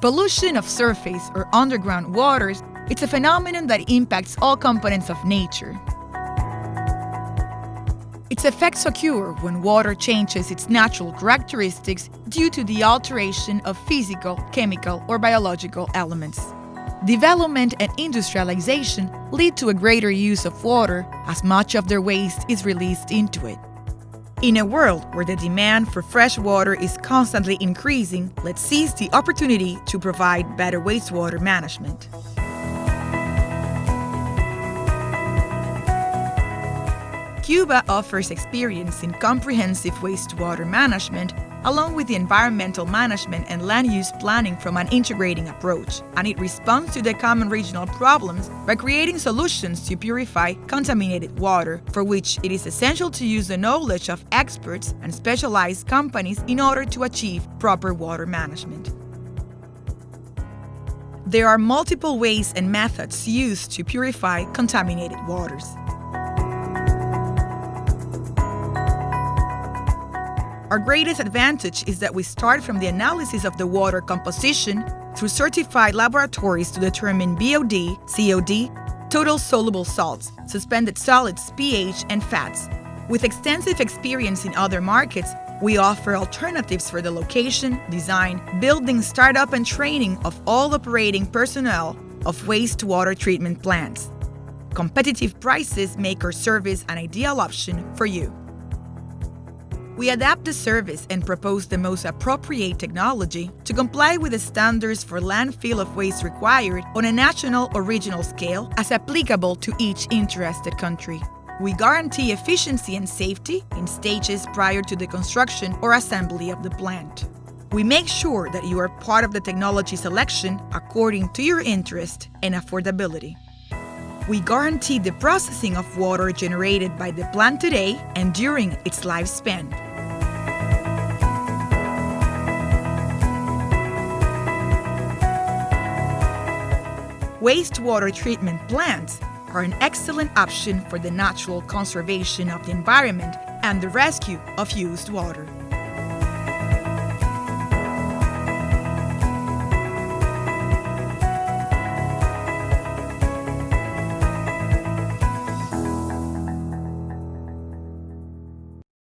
Pollution of surface or underground waters, it's a phenomenon that impacts all components of nature. Its effects occur when water changes its natural characteristics due to the alteration of physical, chemical, or biological elements. Development and industrialization lead to a greater use of water as much of their waste is released into it. In a world where the demand for fresh water is constantly increasing, let's seize the opportunity to provide better wastewater management. Cuba offers experience in comprehensive wastewater management, along with the environmental management and land use planning from an integrating approach, and it responds to the common regional problems by creating solutions to purify contaminated water, for which it is essential to use the knowledge of experts and specialized companies in order to achieve proper water management. There are multiple ways and methods used to purify contaminated waters. Our greatest advantage is that we start from the analysis of the water composition through certified laboratories to determine BOD, COD, total soluble salts, suspended solids, pH, and fats. With extensive experience in other markets, we offer alternatives for the location, design, building, startup, and training of all operating personnel of wastewater treatment plants. Competitive prices make our service an ideal option for you. We adapt the service and propose the most appropriate technology to comply with the standards for landfill of waste required on a national or regional scale as applicable to each interested country. We guarantee efficiency and safety in stages prior to the construction or assembly of the plant. We make sure that you are part of the technology selection according to your interest and affordability. We guarantee the processing of water generated by the plant today and during its lifespan. Wastewater treatment plants are an excellent option for the natural conservation of the environment and the rescue of used water.